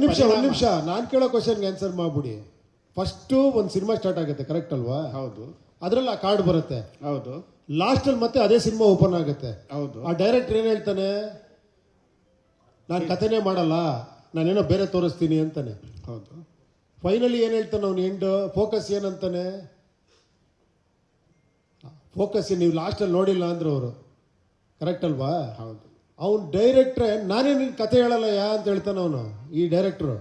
ನಿಮಿಷ ನಾನು ಕೇಳೋ ಕ್ವಶನ್ಗೆ ಆನ್ಸರ್ ಮಾಡ್ಬಿಡಿ. ಫಸ್ಟು ಒಂದು ಸಿನಿಮಾ ಸ್ಟಾರ್ಟ್ ಆಗುತ್ತೆ, ಕರೆಕ್ಟ್ ಅಲ್ವಾ? ಹೌದು. ಅದ್ರಲ್ಲಿ ಆ ಕಾರ್ಡ್ ಬರುತ್ತೆ. ಹೌದು. ಲಾಸ್ಟಲ್ಲಿ ಮತ್ತೆ ಅದೇ ಸಿನಿಮಾ ಓಪನ್ ಆಗುತ್ತೆ. ಹೌದು. ಆ ಡೈರೆಕ್ಟರ್ ಏನ್ ಹೇಳ್ತಾನೆ, ನಾನು ಕಥೆನೇ ಮಾಡಲ್ಲ, ನಾನೇನೋ ಬೇರೆ ತೋರಿಸ್ತೀನಿ ಅಂತಾನೆ. ಹೌದು. ಫೈನಲಿ ಏನ್ ಹೇಳ್ತಾನೆ ಅವ್ನು ಎಂಡ್ ಫೋಕಸ್ ಏನಂತಾನೆ? ಫೋಕಸ್ ನೀವು ಲಾಸ್ಟಲ್ಲಿ ನೋಡಿಲ್ಲ ಅಂದ್ರೆ ಅವರು, ಕರೆಕ್ಟ್ ಅಲ್ವಾ? ಹೌದು. ಅವ್ನು ಡೈರೆಕ್ಟ್ರೆ ನಾನೇ ನಿನ್ ಕತೆ ಹೇಳಲ್ಲ ಅಂತ ಹೇಳ್ತಾನೆ ಅವನು. ಈ ಡೈರೆಕ್ಟ್ರು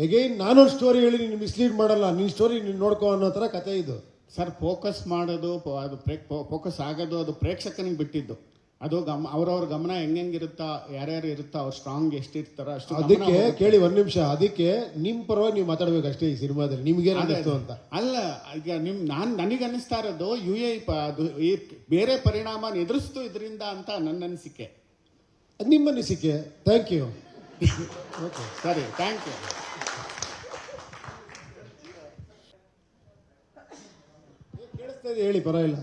ಎಗೈನ್ ನಾನೊಂದು ಸ್ಟೋರಿ ಹೇಳಿ ನೀನು ಮಿಸ್ಲೀಡ್ ಮಾಡಲ್ಲ, ನಿನ್ನ ಸ್ಟೋರಿ ನೀನು ನೋಡ್ಕೋ ಅನ್ನೋ ಥರ ಕತೆ ಇದು. ಸರ್, ಫೋಕಸ್ ಮಾಡೋದು, ಅದು ಫೋಕಸ್ ಆಗೋದು ಅದು ಪ್ರೇಕ್ಷಕನಿಗೆ ಬಿಟ್ಟಿದ್ದು. ಅದು ಅವ್ರವ್ರ ಗಮನ ಹೆಂಗಿರುತ್ತಾ, ಯಾರ್ಯಾರು ಇರುತ್ತಾ, ಅವ್ರು ಸ್ಟ್ರಾಂಗ್ ಎಷ್ಟಿರ್ತಾರೋ ಅಷ್ಟು. ಅದಕ್ಕೆ ಕೇಳಿ ಒಂದು ನಿಮಿಷ, ಅದಕ್ಕೆ ನಿಮ್ಮ ಪರವಾಗಿ ನೀವು ಮಾತಾಡ್ಬೇಕು ಅಷ್ಟೇ ಈ ಸಿನಿಮಾದಲ್ಲಿ. ನಿಮ್ಗೆ ಅನಿಸ್ತು ಅಂತ ಅಲ್ಲ, ಈಗ ನನಗೆ ಅನಿಸ್ತಾ ಇರೋದು ಅದು ಈ ಬೇರೆ ಪರಿಣಾಮ ಎದುರಿಸ್ತು ಇದರಿಂದ ಅಂತ ನನ್ನ ಅನಿಸಿಕೆ. ಅದು ನಿಮ್ಮ ಅನಿಸಿಕೆ. Thank you. ಓಕೆ, ಸರಿ, ಥ್ಯಾಂಕ್ ಯು. ಕೇಳಿಸ್ತಾ ಇದೆ, ಹೇಳಿ, ಪರವಾಗಿಲ್ಲ.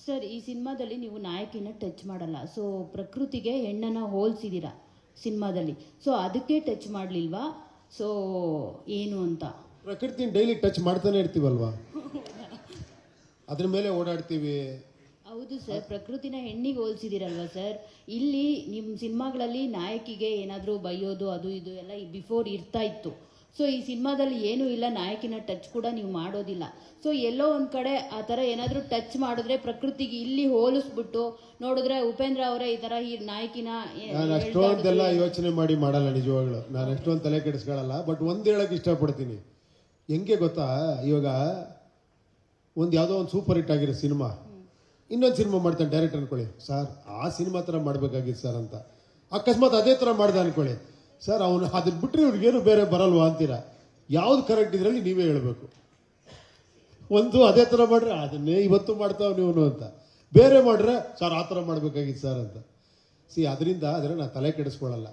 ಸರ್, ಈ ಸಿನಿಮಾದಲ್ಲಿ ನೀವು ನಾಯಕಿನ ಟಚ್ ಮಾಡಲ್ಲ. ಸೊ ಪ್ರಕೃತಿಗೆ ಹೆಣ್ಣನ್ನು ಹೋಲಿಸಿದ್ದೀರಾ ಸಿನಿಮಾದಲ್ಲಿ. ಸೊ ಅದಕ್ಕೆ ಟಚ್ ಮಾಡಲಿಲ್ವಾ? ಸೊ ಏನು ಅಂತ? ಪ್ರಕೃತಿನ ಡೈಲಿ ಟಚ್ ಮಾಡ್ತಾನೆ ಇರ್ತೀವಲ್ವಾ, ಅದ್ರ ಮೇಲೆ ಓಡಾಡ್ತೀವಿ. ಹೌದು ಸರ್, ಪ್ರಕೃತಿನ ಹೆಣ್ಣಿಗೆ ಹೋಲಿಸಿದಿರಲ್ವಾ ಸರ್? ಇಲ್ಲಿ ನಿಮ್ಮ ಸಿನಿಮಾಗಳಲ್ಲಿ ನಾಯಕಿಗೆ ಏನಾದರೂ ಬೈಯೋದು ಅದು ಇದು ಎಲ್ಲ ಬಿಫೋರ್ ಇರ್ತಾ ಇತ್ತು. ಸೊ ಈ ಸಿನಿಮಾದಲ್ಲಿ ಏನೂ ಇಲ್ಲ, ನಾಯಕಿನ ಟಚ್ ಕೂಡ ನೀವು ಮಾಡೋದಿಲ್ಲ. ಸೊ ಎಲ್ಲೋ ಒಂದು ಕಡೆ ಆ ಥರ ಏನಾದರೂ ಟಚ್ ಮಾಡಿದ್ರೆ ಪ್ರಕೃತಿಗೆ ಇಲ್ಲಿ ಹೋಲಿಸ್ಬಿಟ್ಟು ನೋಡಿದ್ರೆ ಉಪೇಂದ್ರ ಅವರೇ ಈ ಥರ ಈ ನಾಯಕಿನ ನಾನು ಅಷ್ಟೊಂದೆಲ್ಲ ಯೋಚನೆ ಮಾಡಿ ಮಾಡಲ್ಲ ನಿಜವಾಗ್ಲು. ನಾನು ಅಷ್ಟೊಂದು ತಲೆ ಕೆಡಿಸ್ಕೊಳ್ಳಲ್ಲ. ಬಟ್ ಒಂದು ಹೇಳಕ್ಕೆ ಇಷ್ಟಪಡ್ತೀನಿ. ಹೆಂಗೆ ಗೊತ್ತಾ, ಇವಾಗ ಒಂದು ಯಾವುದೋ ಒಂದು ಸೂಪರ್ ಹಿಟ್ ಆಗಿರೋ ಸಿನಿಮಾ ಇನ್ನೊಂದು ಸಿನಿಮಾ ಮಾಡ್ತಾನೆ ಡೈರೆಕ್ಟರ್ ಅನ್ಕೊಳ್ಳಿ, ಸರ್ ಆ ಸಿನಿಮಾ ಥರ ಮಾಡಬೇಕಾಗಿತ್ತು ಸರ್ ಅಂತ. ಅಕಸ್ಮಾತ್ ಅದೇ ಥರ ಮಾಡ್ದೆ ಅನ್ಕೊಳ್ಳಿ, ಸರ್ ಅವನು ಅದನ್ನ ಬಿಟ್ಟರೆ ಇವ್ರಿಗೇನು ಬೇರೆ ಬರಲ್ವಾ ಅಂತೀರಾ. ಯಾವ್ದು ಕರೆಕ್ಟ್ ಇದರಲ್ಲಿ ನೀವೇ ಹೇಳಬೇಕು. ಒಂದು ಅದೇ ಥರ ಮಾಡ್ರೆ ಅದನ್ನೇ ಇವತ್ತು ಮಾಡ್ತಾವ ನೀವು ಅಂತ, ಬೇರೆ ಮಾಡ್ರೆ ಸರ್ ಆ ಥರ ಮಾಡಬೇಕಾಗಿತ್ತು ಸರ್ ಅಂತ. ಅದರಿಂದ ನಾನು ತಲೆ ಕೆಡಿಸ್ಕೊಳ್ಳಲ್ಲ.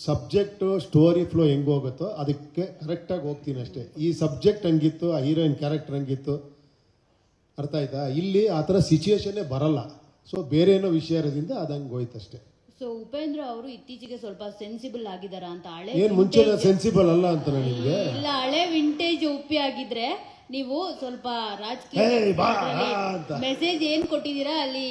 ಸಬ್ಜೆಕ್ಟು ಸ್ಟೋರಿ ಫ್ಲೋ ಹೆಂಗೆ ಹೋಗುತ್ತೋ ಅದಕ್ಕೆ ಕರೆಕ್ಟಾಗಿ ಹೋಗ್ತೀನಿ ಅಷ್ಟೇ. ಈ ಸಬ್ಜೆಕ್ಟ್ ಹಂಗಿತ್ತು, ಆ ಹೀರೋಯಿನ್ ಕ್ಯಾರೆಕ್ಟರ್ ಹಂಗಿತ್ತು, ಅರ್ಥ ಆಯ್ತಾ? ಇಲ್ಲಿ ಆ ಥರ ಸಿಚುಯೇಷನ್ನೇ ಬರಲ್ಲ. ಸೊ ಬೇರೆ ಏನೋ ವಿಷಯ ಇರೋದ್ರಿಂದ ಅದು ಹಂಗೆ ಹೋಯ್ತಷ್ಟೇ. ಸೊ ಉಪೇಂದ್ರ ಅವರು ಇತ್ತೀಚೆಗೆ ಸ್ವಲ್ಪ ಸೆನ್ಸಿಬಲ್ ಆಗಿದಾರ ಅಂತ? ಹಳೆ ಏನು ಮುಂಚೆ ಸೆನ್ಸಿಬಲ್ ಅಲ್ಲ ಅಂತ ನಿಮಗೆ? ಇಲ್ಲ, ಹಳೆ ವಿಂಟೇಜ್ ಉಪ್ಪಿ ಆಗಿದ್ರೆ ನೀವು ಸ್ವಲ್ಪ ರಾಜಕೀಯ ಮೆಸೇಜ್ ಏನ್ ಕೊಟ್ಟಿದ್ದೀರಾ ಅಲ್ಲಿ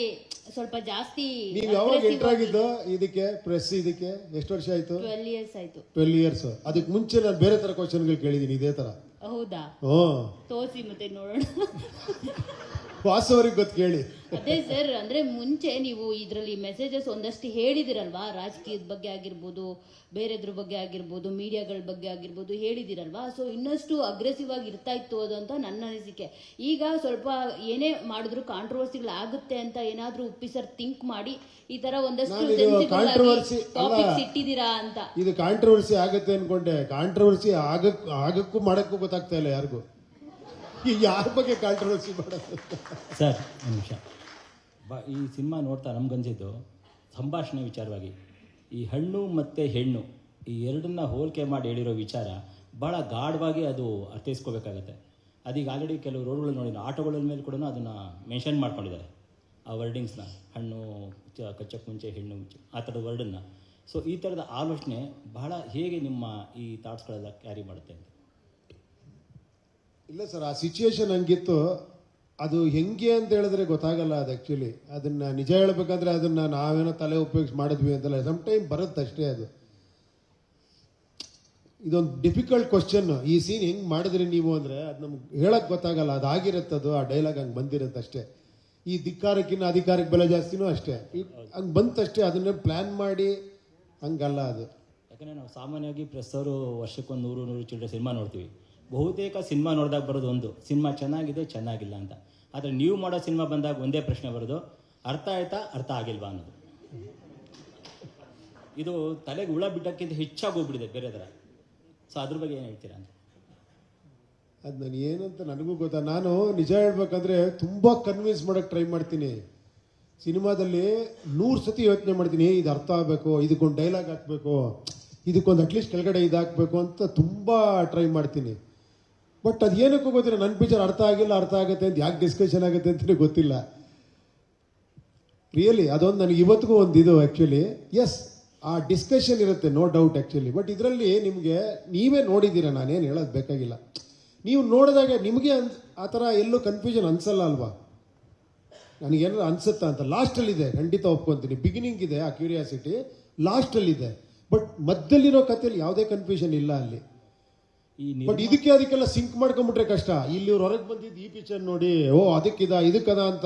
ಸ್ವಲ್ಪ ಜಾಸ್ತಿ. ನೀವು ಯಾವಾಗ ಎಂಟರ್ ಆಗಿದ್ದು ಇದಕ್ಕೆ, ಪ್ರೆಸ್ ಇದಕ್ಕೆ ಎಷ್ಟು ವರ್ಷ ಆಯ್ತು? 12 years ಆಯ್ತು. 12 years. ಅದಕ್ಕೆ ಮುಂಚೆ ನಾನು ಬೇರೆ ತರ ಕ್ವಶನ್ಗಳು ಕೇಳಿದ್ದೀನಿ ಇದೇ ತರ. ಹೌದಾ? ತೋರಿಸಿ ಮತ್ತೆ ನೋಡೋಣ. ವಾಸವರಿಗೆ ಗೊತ್ತು, ಕೇಳಿ. ಅದೇ ಸರ್, ಅಂದ್ರೆ ಮುಂಚೆ ನೀವು ಇದರಲ್ಲಿ ಮೆಸೇಜಸ್ ಒಂದಷ್ಟು ಹೇಳಿದಿರಲ್ವಾ, ರಾಜಕೀಯದ ಬಗ್ಗೆ ಆಗಿರ್ಬೋದು, ಬೇರೆದ್ರ ಬಗ್ಗೆ ಆಗಿರ್ಬೋದು, ಮೀಡಿಯಾಗಳ ಬಗ್ಗೆ ಆಗಿರ್ಬೋದು ಹೇಳಿದಿರಲ್ವಾ. ಸೊ ಇನ್ನಷ್ಟು ಅಗ್ರೆಸಿವ್ ಆಗಿ ಇರ್ತಾ ಇತ್ತು ಅದು ಅಂತ ನನ್ನ ಅನಿಸಿಕೆ. ಈಗ ಸ್ವಲ್ಪ ಏನೇ ಮಾಡಿದ್ರು ಕಾಂಟ್ರವರ್ಸಿಗಳಾಗುತ್ತೆ ಅಂತ ಏನಾದ್ರೂ ಉಪ್ಪಿ ಸರ್ ಥಿಂಕ್ ಮಾಡಿ ಈ ತರ ಒಂದಷ್ಟು ಟಾಪಿಕ್ಸ್ ಇಟ್ಟಿದ್ದೀರಾ ಅಂತ. ಇದು ಕಾಂಟ್ರವರ್ಸಿ ಆಗುತ್ತೆ ಅನ್ಕೊಂಡೆ. ಕಾಂಟ್ರವರ್ಸಿ ಆಗಕ್ಕೂ ಮಾಡಕ್ಕೂ ಗೊತ್ತಾಗ್ತಾ ಇಲ್ಲ ಯಾರಿಗೂ. ಯಾರ ಬಗ್ಗೆ ಕಾಂಟ್ರವರ್ಸಿ ಮಾಡೋದು? ಸರ್, ಒಂದು ನಿಮಿಷ. ಈ ಸಿನಿಮಾ ನೋಡ್ತಾ ನಮ್ಗನ್ಸಿದ್ದು ಸಂಭಾಷಣೆ ವಿಚಾರವಾಗಿ ಈ ಹಣ್ಣು ಮತ್ತು ಹೆಣ್ಣು ಈ ಎರಡನ್ನ ಹೋಲಿಕೆ ಮಾಡಿ ಹೇಳಿರೋ ವಿಚಾರ ಭಾಳ ಗಾಢವಾಗಿ ಅದು ಅರ್ಥೈಸ್ಕೋಬೇಕಾಗತ್ತೆ. ಅದೀಗ ಆಲ್ರೆಡಿ ಕೆಲವು ರೋಡ್ಗಳು ನೋಡಿ, ಆಟೋಗಳ ಮೇಲೆ ಕೂಡ ಅದನ್ನು ಮೆನ್ಷನ್ ಮಾಡ್ಕೊಂಡಿದ್ದಾರೆ, ಆ ವರ್ಡಿಂಗ್ಸ್ನ. ಹಣ್ಣು ಕಚ್ಚಕ್ಕೆ ಮುಂಚೆ ಹೆಣ್ಣು ಮುಂಚೆ ಆ ಥರದ ವರ್ಡನ್ನು. ಸೊ ಈ ಥರದ ಆಲೋಚನೆ ಬಹಳ ಹೇಗೆ ನಿಮ್ಮ ಈ ಥಾಟ್ಸ್ಗಳೆಲ್ಲ ಕ್ಯಾರಿ ಮಾಡುತ್ತೆ ಅಂತ? ಇಲ್ಲ ಸರ್, ಆ ಸಿಚುಯೇಷನ್ ಹಂಗಿತ್ತು. ಅದು ಹೆಂಗೆ ಅಂತ ಹೇಳಿದ್ರೆ ಗೊತ್ತಾಗಲ್ಲ. ಅದು ಆ್ಯಕ್ಚುಲಿ ಅದನ್ನು ನಿಜ ಹೇಳ್ಬೇಕಂದ್ರೆ ಅದನ್ನು ನಾವೇನೋ ತಲೆ ಉಪಯೋಗಿಸಿ ಮಾಡಿದ್ವಿ ಅಂತಲ್ಲ, ಸಮ್ ಟೈಮ್ ಬರುತ್ತೆ ಅಷ್ಟೇ. ಅದು ಇದೊಂದು ಡಿಫಿಕಲ್ಟ್ ಕ್ವಶನ್. ಈ ಸೀನ್ ಹೆಂಗೆ ಮಾಡಿದ್ರಿ ನೀವು ಅಂದರೆ ಅದು ನಮ್ಗೆ ಹೇಳಕ್ಕೆ ಗೊತ್ತಾಗಲ್ಲ. ಅದಾಗಿರುತ್ತೆ, ಅದು ಆ ಡೈಲಾಗ್ ಹಂಗೆ ಬಂದಿರುತ್ತೆ ಅಷ್ಟೇ. ಈ ಧಿಕ್ಕಾರಕ್ಕಿನ್ನ ಅಧಿಕಾರಕ್ಕೆ ಬೆಲೆ ಜಾಸ್ತಿನೂ ಅಷ್ಟೇ. ಹಂಗೆ ಬಂತಷ್ಟೇ, ಅದನ್ನೇ ಪ್ಲ್ಯಾನ್ ಮಾಡಿ ಹಂಗಲ್ಲ ಅದು. ಯಾಕಂದರೆ ನಾವು ಸಾಮಾನ್ಯವಾಗಿ ಪ್ರೆಸ್ ಅವರು ವರ್ಷಕ್ಕೊಂದು 100 ಚಿಲ್ಲರೆ ಸಿನಿಮಾ ನೋಡ್ತೀವಿ. ಬಹುತೇಕ ಸಿನಿಮಾ ನೋಡಿದಾಗ ಬರೋದು ಒಂದು, ಸಿನಿಮಾ ಚೆನ್ನಾಗಿದೆ ಚೆನ್ನಾಗಿಲ್ಲ ಅಂತ. ಆದರೆ ನೀವು ಮಾಡೋ ಸಿನಿಮಾ ಬಂದಾಗ ಒಂದೇ ಪ್ರಶ್ನೆ ಬರೋದು, ಅರ್ಥ ಆಯ್ತಾ ಅರ್ಥ ಆಗಿಲ್ವಾ ಅನ್ನೋದು. ಇದು ತಲೆಗೆ ಹುಳ ಬಿಟ್ಟಕ್ಕಿಂತ ಹೆಚ್ಚಾಗಿ ಹೋಗ್ಬಿಟ್ಟಿದೆ ಬೇರೆ ಥರ. ಸೊ ಅದ್ರ ಬಗ್ಗೆ ಏನು ಹೇಳ್ತೀರಾ ಅಂತ? ಅದು ನಾನು ಏನಂತ ನನಗೂ ಗೊತ್ತಾ. ನಾನು ನಿಜ ಹೇಳ್ಬೇಕಂದ್ರೆ ತುಂಬ ಕನ್ವಿನ್ಸ್ ಮಾಡೋಕ್ಕೆ ಟ್ರೈ ಮಾಡ್ತೀನಿ. ಸಿನಿಮಾದಲ್ಲಿ 100 ಸತಿ ಯೋಚನೆ ಮಾಡ್ತೀನಿ, ಇದು ಅರ್ಥ ಆಗಬೇಕು, ಇದಕ್ಕೊಂದು ಡೈಲಾಗ್ ಹಾಕಬೇಕು, ಇದಕ್ಕೊಂದು ಅಟ್ಲೀಸ್ಟ್ ಕೆಳಗಡೆ ಇದಾಕಬೇಕು ಅಂತ ತುಂಬ ಟ್ರೈ ಮಾಡ್ತೀನಿ. ಬಟ್ ಅದು ಏನಕ್ಕೂ ಗೊತ್ತಿಲ್ಲ. ನನ್ನ ಪಿಕ್ಚರ್ ಅರ್ಥ ಆಗಿಲ್ಲ, ಅರ್ಥ ಆಗುತ್ತೆ ಅಂತ ಯಾಕೆ ಡಿಸ್ಕಷನ್ ಆಗುತ್ತೆ ಅಂತಲೇ ಗೊತ್ತಿಲ್ಲ. ರಿಯಲಿ ಅದೊಂದು ನನಗೆ ಇವತ್ತಿಗೂ ಒಂದು ಇದು ಆ್ಯಕ್ಚುಲಿ. ಎಸ್, ಆ ಡಿಸ್ಕಷನ್ ಇರುತ್ತೆ, ನೋ ಡೌಟ್ ಆ್ಯಕ್ಚುಲಿ. ಬಟ್ ಇದರಲ್ಲಿ ನಿಮಗೆ ನೀವೇ ನೋಡಿದ್ದೀರಾ, ನಾನೇನು ಹೇಳೋದು ಬೇಕಾಗಿಲ್ಲ. ನೀವು ನೋಡಿದಾಗ ನಿಮಗೆ ಆ ಥರ ಎಲ್ಲೂ ಕನ್ಫ್ಯೂಷನ್ ಅನ್ಸಲ್ಲ ಅಲ್ವಾ? ನನಗೇನಾದ್ರು ಅನ್ಸುತ್ತಾ ಅಂತ ಲಾಸ್ಟಲ್ಲಿದೆ, ಖಂಡಿತ ಒಪ್ಕೊತೀನಿ. ಬಿಗಿನಿಂಗ್ ಇದೆ ಆ ಕ್ಯೂರಿಯಾಸಿಟಿ, ಲಾಸ್ಟಲ್ಲಿದೆ. ಬಟ್ ಮಧ್ಯದಲ್ಲಿರೋ ಕಥೆಯಲ್ಲಿ ಯಾವುದೇ ಕನ್ಫ್ಯೂಷನ್ ಇಲ್ಲ ಅಲ್ಲಿ. ಬಟ್ ಅದಕ್ಕೆಲ್ಲ ಸಿಂಕ್ ಮಾಡ್ಕೊಂಬಿಟ್ರೆ ಕಷ್ಟ. ಇಲ್ಲಿ ಇವ್ರು ಹೊರಗೆ ಬಂದಿದ್ದು ಈ ಪಿಕ್ಚರ್ ನೋಡಿ, ಓ ಇದಕ್ಕದ ಅಂತ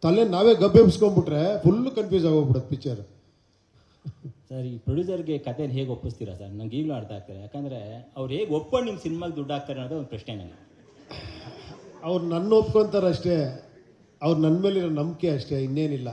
ತಲೆ ನಾವೇ ಗಬ್ಬೆಬ್ಸ್ಕೊಂಡ್ಬಿಟ್ರೆ ಫುಲ್ ಕನ್ಫ್ಯೂಸ್ ಆಗೋಗ್ಬಿಡುತ್ತೆ ಪಿಕ್ಚರ್. ಸರ್, ಈ ಪ್ರೊಡ್ಯೂಸರ್ಗೆ ಕಥೆನ ಹೇಗೆ ಒಪ್ಪಿಸ್ತೀರಾ ಸರ್? ನಂಗೆ ಈಗಲೂ ಅರ್ಥ ಆಗ್ತಾರೆ. ಯಾಕಂದರೆ ಅವ್ರು ಹೇಗೆ ಒಪ್ಕೊಂಡು ನಿಮ್ಮ ಸಿನಿಮಾಗೆ ದುಡ್ಡು ಹಾಕ್ತಾರೆ ಅನ್ನೋದು ಒಂದು ಪ್ರಶ್ನೆ ನನಗೆ. ಅವ್ರು ನನ್ನ ಒಪ್ಕೊಂತಾರಷ್ಟೇ, ಅವ್ರು ನನ್ನ ಮೇಲಿರೋ ನಂಬಿಕೆ ಅಷ್ಟೇ, ಇನ್ನೇನಿಲ್ಲ.